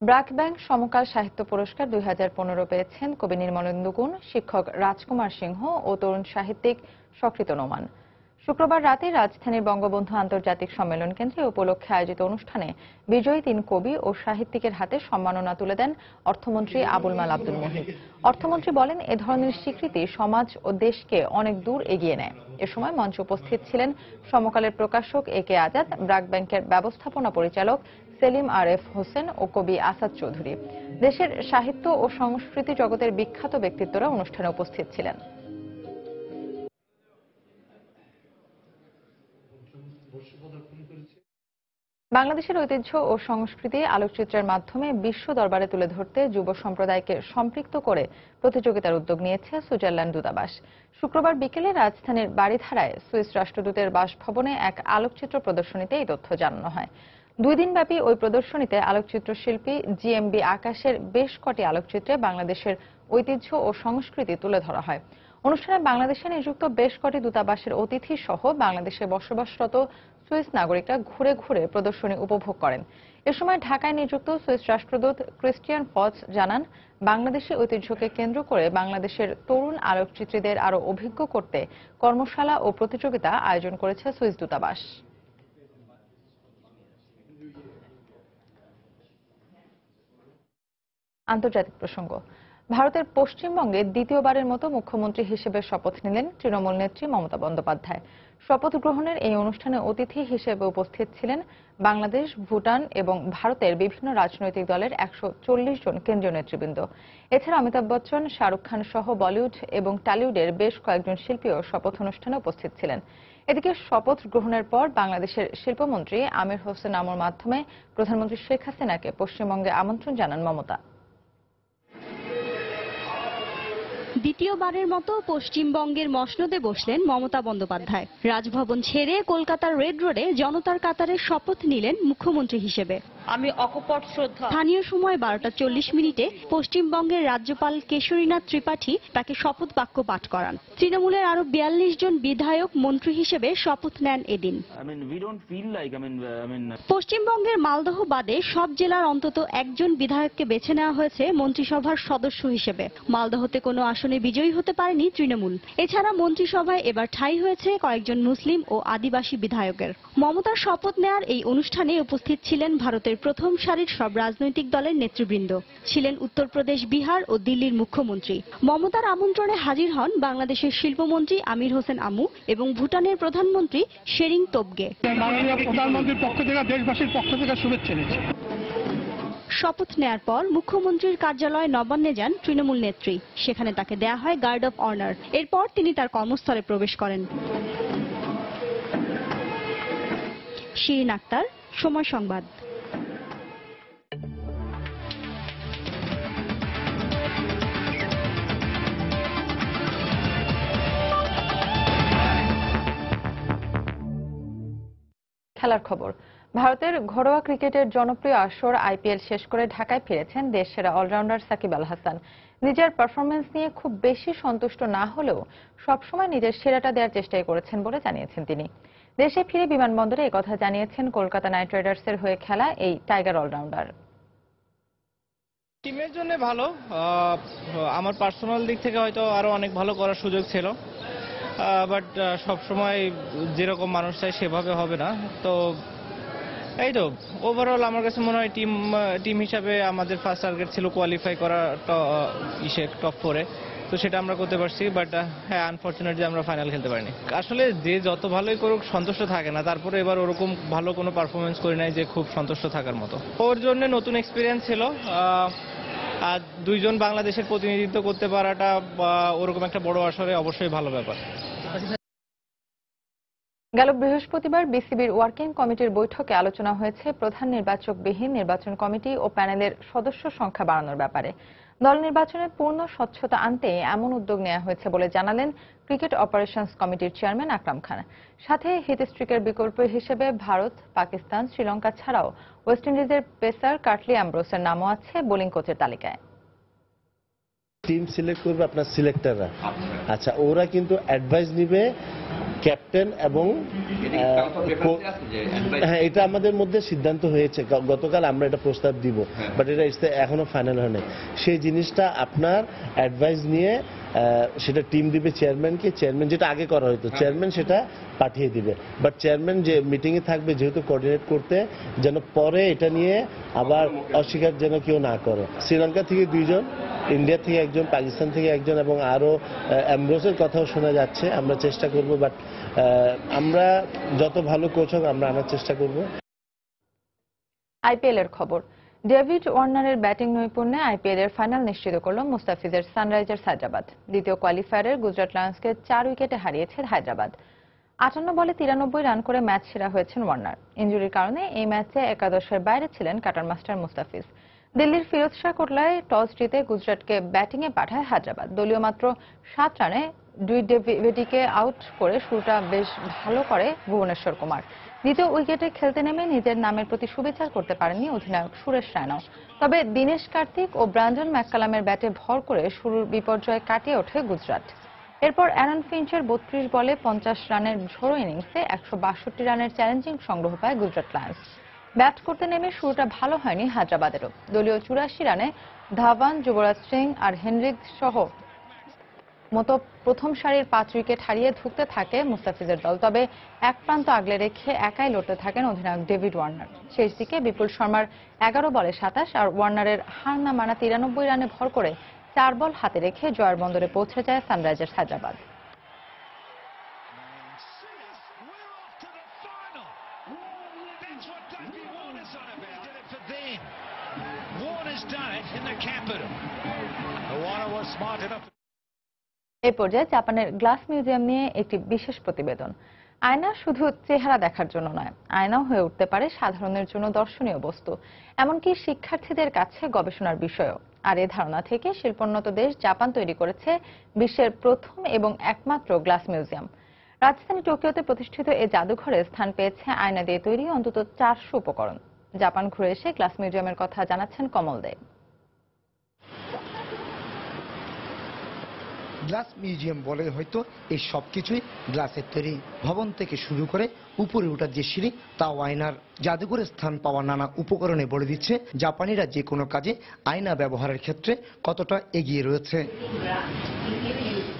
ব্র্যাক ব্যাংক সমকাল সাহিত্য পুরস্কার 2015 পেয়েছেন কবি নির্মলেন্দু গুণ, শিক্ষক রাজকুমার সিংহ ও তরুণ সাহিত্যিক সকৃত নোমান। শুক্রবার রাতে রাজধানীর বঙ্গবন্ধু আন্তর্জাতিক সম্মেলন কেন্দ্রে উপলক্ষে আয়োজিত অনুষ্ঠানে বিজয়ী 3 কবি ও সাহিত্যিকের হাতে সম্মাননা তুলে দেন অর্থমন্ত্রী আবুল মাল আব্দুল মুহিত। অর্থমন্ত্রী বলেন, এ ধরনের স্বীকৃতি সমাজ ও দেশকে অনেক দূর এগিয়ে নেয়। এ সময় মঞ্চে উপস্থিত ছিলেন সমকালের প্রকাশক একে আজাদ, ব্র্যাক ব্যাংকের ব্যবস্থাপনা পরিচালক সেলিম আরএফ হোসেন ও কবি আসাদ চৌধুরী। দেশের সাহিত্য ও সংস্কৃতি জগতের বিখ্যাত ব্যক্তিত্বরা অনুষ্ঠানে উপস্থিত ছিলেন। বাংলাদেশের ঐতিহ্য ও সংস্কৃতি আলোকচিত্রের মাধ্যমে বিশ্ব দরবারে তুলে ধরতে যুব সম্প্রদায়কে সম্পৃক্ত করে প্রতিযোগিতার উদ্যোগ নিয়েছে সুইজারল্যান্ড দূতাবাস। শুক্রবার বিকেলে রাজধানীর বারিধারায় সুইস রাষ্ট্রদূতের বাসভবনে এক আলোকচিত্র প্রদর্শনীতে এই তথ্য জানানো হয়। 2 দিনব্যাপী ওই প্রদর্শনীতে আলোকচিত্র শিল্পী জিএমবি আকাশের বেশ কটি আলোকচিত্রে বাংলাদেশের ঐতিহ্য ও সংস্কৃতি তুলে ধরা হয়। অনুষ্ঠানে বাংলাদেশে নিযুক্ত বেশ কটি দূতাবাসের অতিথি সহ বাংলাদেশে বসবাসরত সুইস নাগরিকরা ঘুরে ঘুরে প্রদর্শনী উপভোগ করেন। এ সময় ঢাকায় নিযুক্ত সুইস রাষ্ট্রদূত ক্রিস্টিয়ান পচ জানান, বাংলাদেশি ঐতিহ্যকে কেন্দ্র করে বাংলাদেশের তরুণ আলোকচিত্রীদের আরও অভিজ্ঞ করতে কর্মশালা ও প্রতিযোগিতা আয়োজন করেছে সুইস দূতাবাস। আন্তর্জাতিক প্রসঙ্গ। ভারতের পশ্চিমবঙ্গে দ্বিতীয়বারের মতো মুখ্যমন্ত্রী হিসেবে শপথ নিলেন তৃণমূল নেত্রী মমতা বন্দ্যোপাধ্যায়। শপথ গ্রহণের এই অনুষ্ঠানে অতিথি হিসেবে উপস্থিত ছিলেন বাংলাদেশ, ভুটান এবং ভারতের বিভিন্ন রাজনৈতিক দলের 140 জন কেন্দ্রীয় নেতৃবৃন্দ। এছাড়া অমিতাভ বচ্চন, শাহরুখ খান সহ বলিউড এবং টলিউডের বেশ কয়েকজন শিল্পীও শপথ অনুষ্ঠানে উপস্থিত ছিলেন। এদিকে শপথ গ্রহণের পর বাংলাদেশের শিল্পমন্ত্রী আমির হোসেন আমুর মাধ্যমে প্রধানমন্ত্রী শেখ হাসিনাকে পশ্চিমবঙ্গে আমন্ত্রণ জানান মমতা। দ্বিতীয়বারের মতো পশ্চিমবঙ্গের মসনদে বসলেন মমতা বন্দ্যোপাধ্যায়। রাজভবন ছেড়ে কলকাতার রেড রোডে জনতার কাতারে শপথ নিলেন মুখ্যমন্ত্রী হিসেবে। আমি অকপট শ্রদ্ধা। স্থানীয় সময় 12:40 রাজ্যপাল কেশরীনাথ ত্রিপাঠী তাকে শপথ বাক্য পাঠ করান। তৃণমূলের আরো 42 জন বিধায়ক মন্ত্রী হিসেবে শপথ নেন এদিন। পশ্চিমবঙ্গের মালদহ বাদে সব জেলার অন্তত একজন বিধায়ককে বেছে নেওয়া হয়েছে মন্ত্রিসভার সদস্য হিসেবে। মালদহতে কোনো আসনে বিজয়ী হতে পারেনি তৃণমূল। এছাড়া মন্ত্রিসভায় এবার ঠাঁই হয়েছে কয়েকজন মুসলিম ও আদিবাসী বিধায়কের। মমতার শপথ নেওয়ার এই অনুষ্ঠানে উপস্থিত ছিলেন ভারতের প্রথম সারির সব রাজনৈতিক দলের নেতৃবৃন্দ, ছিলেন উত্তরপ্রদেশ, বিহার ও দিল্লির মুখ্যমন্ত্রী। মমতার আমন্ত্রণে হাজির হন বাংলাদেশের শিল্পমন্ত্রী আমির হোসেন আমু এবং ভুটানের প্রধানমন্ত্রী শেরিং তোবগে। মাননীয় প্রধানমন্ত্রীর পক্ষ থেকে, দেশবাসীর পক্ষ থেকে শুভেচ্ছা জানাচ্ছি। শপথ নেয়ার পর মুখ্যমন্ত্রীর কার্যালয়ে নবান্নে যান তৃণমূল নেত্রী। সেখানে তাকে দেয়া হয় গার্ড অফ অনার। এরপর তিনি তার কর্মস্থলে প্রবেশ করেন। শিরিন আক্তার, সময় সংবাদ। খেলার খবর। ভারতের ঘরোয়া ক্রিকেটের জনপ্রিয় আসর আইপিএল শেষ করে ঢাকায় ফিরেছেন দেশসেরা অলরাউন্ডার সাকিব আল হাসান। নিজের পারফরমেন্স নিয়ে খুব বেশি সন্তুষ্ট না হলেও সবসময় নিজের সেরাটা দেওয়ার চেষ্টাই করেছেন বলে জানিয়েছেন তিনি। দেশে ফিরে বিমানবন্দরে একথা জানিয়েছেন কলকাতা নাইট রাইডার্সের হয়ে খেলা এই টাইগার অলরাউন্ডার। টিমের জন্য ভালো, আমার পার্সোনাল দিক থেকে হয়তো আরো অনেক ভালো করার সুযোগ ছিল, বাট সবসময় যেরকম মানুষ চাই সেভাবে হবে না। তো এই তো ওভারঅল আমার কাছে মনে হয় টিম হিসাবে আমাদের ফার্স্ট টার্গেট ছিল কোয়ালিফাই করা টপ 4-এ, তো সেটা আমরা করতে পারছি। বাট হ্যাঁ, আনফরচুনেটলি আমরা ফাইনাল খেলতে পারিনি। আসলে যে যত ভালোই করুক সন্তুষ্ট থাকে না, তারপরে এবার ওরকম ভালো কোনো পারফরমেন্স করি নাই যে খুব সন্তুষ্ট থাকার মতো। ওর জন্য নতুন এক্সপিরিয়েন্স ছিল, আর 2 জন বাংলাদেশের প্রতিনিধিত্ব করতে পারাটা বা ওরকম একটা বড় আসরে অবশ্যই ভালো ব্যাপার। গেল বৃহস্পতিবার বিসিবির ওয়ার্কিং কমিটির বৈঠকে আলোচনা হয়েছে প্রধান নির্বাচকবিহীন নির্বাচন কমিটি ও প্যানেলের সদস্য সংখ্যা বাড়ানোর ব্যাপারে। দল নির্বাচনে পূর্ণ স্বচ্ছতা আনতে এমন উদ্যোগ নেওয়া হয়েছে বলে জানালেন ক্রিকেট অপারেশনস কমিটির চেয়ারম্যান আকরাম খান। সাথে হিট স্ট্রিকের বিকল্প হিসেবে ভারত, পাকিস্তান, শ্রীলঙ্কা ছাড়াও ওয়েস্ট ইন্ডিজের পেসার কার্টলি অ্যাম্ব্রোসের নামও আছে বোলিং কোচের তালিকায়। টিম সিলেক্ট করবে আপনার সিলেক্টররা, আচ্ছা ওরা কিন্তু অ্যাডভাইস নিবে ক্যাপ্টেন এবং হ্যাঁ, এটা আমাদের মধ্যে সিদ্ধান্ত হয়েছে। গতকাল আমরা এটা প্রস্তাব দিব, বাট এটা এখনো ফাইনাল হয় নাই। সেই জিনিসটা আপনার অ্যাডভাইস নিয়ে সেটা টিম দিবে চেয়ারম্যানকে, চেয়ারম্যান যেটা আগে করা হতো চেয়ারম্যান সেটা পাঠিয়ে দিবে। বাট চেয়ারম্যান যে মিটিংয়ে থাকবে যেহেতু কোঅর্ডিনেট করতে, যেন পরে এটা নিয়ে আবার অস্বীকার যেন কেউ না করে। শ্রীলঙ্কা থেকে 2 জন, ইন্ডিয়া থেকে 1 জন, পাকিস্তান থেকে 1 জন এবং আরও অ্যামব্রোসের কথাও শোনা যাচ্ছে। আমরা চেষ্টা করব, বাট আমরা যত ভালো কোচ হোক আমরা আনার চেষ্টা করব। আইপিএল এর খবর। ডেভিড ওয়ার্নারের ব্যাটিং নৈপুণ্যে আইপিএল এর ফাইনাল নিশ্চিত করল মুস্তাফিজের সানরাইজার্স হায়দ্রাবাদ। দ্বিতীয় কোয়ালিফায়ারের গুজরাট লায়ন্সকে 4 উইকেটে হারিয়েছে হায়দ্রাবাদ। 58 বলে 93 রান করে ম্যাচ সেরা হয়েছেন ওয়ার্নার। ইনজুরির কারণে এই ম্যাচে একাদশের বাইরে ছিলেন কাটার মাস্টার মুস্তাফিজ। দিল্লির ফিরোজ শাহ কোটলায় টস জিতে গুজরাটকে ব্যাটিংয়ে পাঠায় হায়দ্রাবাদ। দলীয় মাত্র 7 রানে ডুইডেভিডিকে আউট করে শুরুটা বেশ ভালো করে ভুবনেশ্বর কুমার। দ্বিতীয় উইকেটে খেলতে নেমে নিজের নামের প্রতি সুবিচার করতে পারেননি অধিনায়ক সুরেশ রায়নাও। তবে দীনেশ কার্তিক ও ব্রান্ডন ম্যাককালামের ব্যাটে ভর করে শুরুর বিপর্যয় কাটিয়ে ওঠে গুজরাট। এরপর অ্যারন ফিঞ্চের 32 বলে 50 রানের ঝোড়ো ইনিংসে 162 রানের চ্যালেঞ্জিং সংগ্রহ পায় গুজরাট লায়ন্স। ব্যাট করতে নেমে শুরুটা ভালো হয়নি হায়দ্রাবাদেরও। দলীয় 84 রানে ধাওয়ান, যুবরাজ সিং আর হেনরিক সহ মতো প্রথম সারির 5 উইকেট হারিয়ে ধুঁকতে থাকে মুস্তাফিজের দল। তবে এক প্রান্ত আগলে রেখে একাই লড়তে থাকেন অধিনায়ক ডেভিড ওয়ার্নার। শেষ দিকে বিপুল শর্মার 11 বলে 27 আর ওয়ার্নারের হার না মানা 93 রানে ভর করে 4 বল হাতে রেখে জয়ের বন্দরে পৌঁছে যায় সানরাইজার্স হায়দ্রাবাদ। এ পর্যায়ে জাপানের গ্লাস মিউজিয়াম নিয়ে একটি বিশেষ প্রতিবেদন। আয়না শুধু চেহারা দেখার জন্য নয়, আয়নাও হয়ে উঠতে পারে সাধারণের জন্য দর্শনীয় বস্তু, এমনকি শিক্ষার্থীদের কাছে গবেষণার বিষয়ও। আর এ ধারণা থেকে শিল্পোন্নত দেশ জাপান তৈরি করেছে বিশ্বের প্রথম এবং একমাত্র গ্লাস মিউজিয়াম। রাজধানী টোকিওতে প্রতিষ্ঠিত এই জাদুঘরে স্থান পেয়েছে আয়না দিয়ে তৈরি অন্তত 400 উপকরণ। জাপান ঘুরে এসে গ্লাস মিউজিয়ামের কথা জানাচ্ছেন কমল দে। গ্লাস মিউজিয়াম বলে হয়তো এই সবকিছুই গ্লাসের তৈরি। ভবন থেকে শুরু করে উপরে ওঠার যে সিঁড়ি তাও আয়নার। জাদুঘরে স্থান পাওয়া নানা উপকরণে বলে দিচ্ছে জাপানিরা যে কোনো কাজে আয়না ব্যবহারের ক্ষেত্রে কতটা এগিয়ে রয়েছে।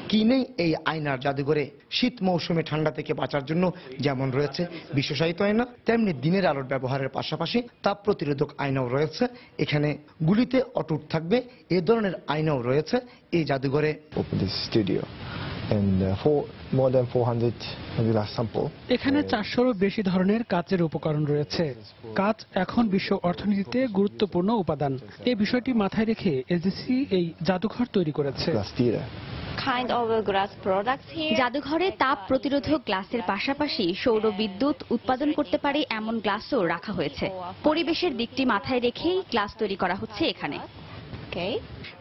কি নেই এই আয়নার জাদুঘরে? শীত মৌসুমে ঠান্ডা থেকে বাঁচার জন্য যেমন রয়েছে বিশ্বসাহিত্য আয়না, তেমনি দিনের আলোর ব্যবহারের পাশাপাশি তাপ প্রতিরোধক আয়নাও রয়েছে এখানে। গুলিতে অটুট থাকবে এ ধরনের আয়নাও রয়েছে এই জাদুঘরে। এখানে 400-রও বেশি ধরনের কাচের উপকরণ রয়েছে। কাচ এখন বিশ্ব অর্থনীতিতে গুরুত্বপূর্ণ উপাদান। এই বিষয়টি মাথায় রেখে এলজিসি এই জাদুঘর তৈরি করেছে। জাদুঘরে তাপ প্রতিরোধক গ্লাসের পাশাপাশি সৌর বিদ্যুৎ উৎপাদন করতে পারে এমন গ্লাসও রাখা হয়েছে। পরিবেশের দিকটি মাথায় রেখেই গ্লাস তৈরি করা হচ্ছে এখানে।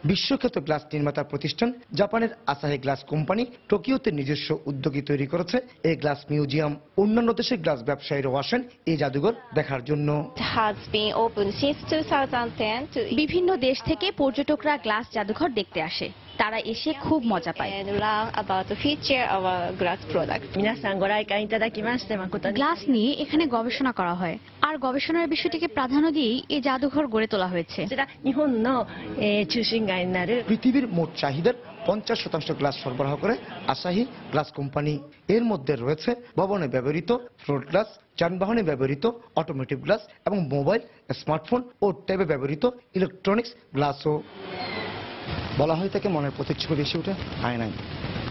বিশ্বখ্যাত গ্লাস নির্মাতা প্রতিষ্ঠান জাপানের আসাহি গ্লাস কোম্পানি টোকিওতে নিজস্ব উদ্যোগে তৈরি করেছে এই গ্লাস মিউজিয়াম। অন্যান্য দেশের গ্লাস ব্যবসায়ীরাও আসেন এই জাদুঘর দেখার জন্য। বিভিন্ন দেশ থেকে পর্যটকরা গ্লাস জাদুঘর দেখতে আসে। তারা এসে খুব মজা পায়। গ্লাস নিয়ে এখানে গবেষণা করা হয়, আর গবেষণার বিষয়টিকে প্রাধান্য দিয়েই এই জাদুঘর গড়ে তোলা হয়েছে। পৃথিবীর মোট চাহিদার 50% গ্লাস সরবরাহ করে আসাহি গ্লাস কোম্পানি। এর মধ্যে রয়েছে ভবনে ব্যবহৃত ফ্লোর গ্লাস, যানবাহনে ব্যবহৃত অটোমোটিভ গ্লাস এবং মোবাইল, স্মার্টফোন ও ট্যাবে ব্যবহৃত ইলেকট্রনিক্স গ্লাসও। বলা হয় থাকে মনের প্রতিচ্ছবি বেশি ওঠে আয়নায়।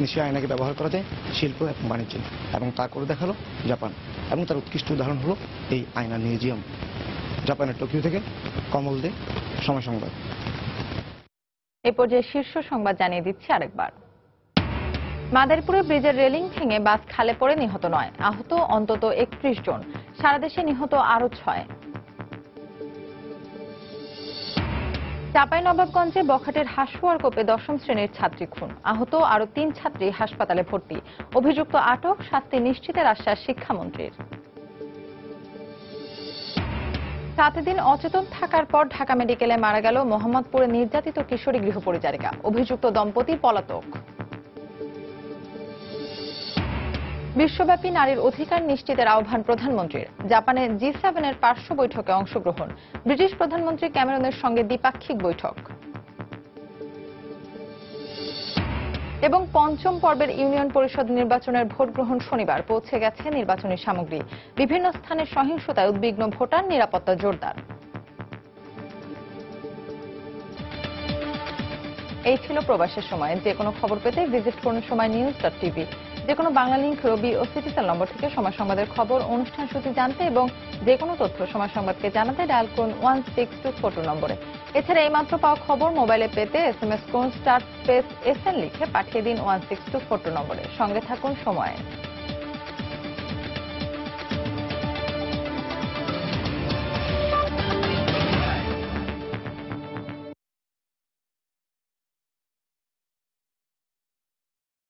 নিশ্চয়ই আয়নাকে ব্যবহার করা যায় শিল্প এবং বাণিজ্যে, এবং তা করে দেখালো জাপান, এবং তার উৎকৃষ্ট উদাহরণ হলো এই আয়না মিউজিয়াম। জাপানের টোকিও থেকে কমল দে, সময় সংবাদ। এ পর্যায়ে শীর্ষ সংবাদ জানিয়ে দিচ্ছি আরেকবার। মাদারীপুরে ব্রিজের রেলিং ভেঙে বাস খালে পড়ে নিহত 9, আহত অন্তত 31 জন। সারা দেশে নিহত আরো 6। চাঁপাইনবাবগঞ্জে বখাটের হাসুয়ার কোপে 10ম শ্রেণীর ছাত্রী খুন, আহত আরো 3 ছাত্রী হাসপাতালে ভর্তি। অভিযুক্ত আটক, শাস্তি নিশ্চিতের আশ্বাস শিক্ষামন্ত্রীর। 7 দিন অচেতন থাকার পর ঢাকা মেডিকেলে মারা গেল মোহাম্মদপুরে নির্যাতিত কিশোরী গৃহপরিচারিকা। অভিযুক্ত দম্পতি পলাতক। বিশ্বব্যাপী নারীর অধিকার নিশ্চিতের আহ্বান প্রধানমন্ত্রীর। জাপানে G7 এর পার্শ্ব বৈঠকে অংশগ্রহণ। ব্রিটিশ প্রধানমন্ত্রী ক্যামেরনের সঙ্গে দ্বিপাক্ষিক বৈঠক। এবং পঞ্চম পর্বের ইউনিয়ন পরিষদ নির্বাচনের ভোট গ্রহণ শনিবার। পৌঁছে গেছে নির্বাচনী সামগ্রী। বিভিন্ন স্থানে সহিংসতায় উদ্বিগ্ন ভোটার, নিরাপত্তা জোরদার। এই ছিল প্রবাসের সময়। যে কোনো খবর পেতে ভিজিট করুন সময়নিউজ.tv। যে কোনো বাংলা লিংক, রবি ও সিটিসেল নম্বর থেকে সময় সংবাদের খবর, অনুষ্ঠান সূচি জানতে এবং যে কোনো তথ্য সময় সংবাদকে জানাতে ডায়াল করুন 16242 নম্বরে। এছাড়া এইমাত্র পাওয়া খবর মোবাইলে পেতে SMS করুন *SN লিখে পাঠিয়ে দিন 16242 নম্বরে। সঙ্গে থাকুন সময়ে।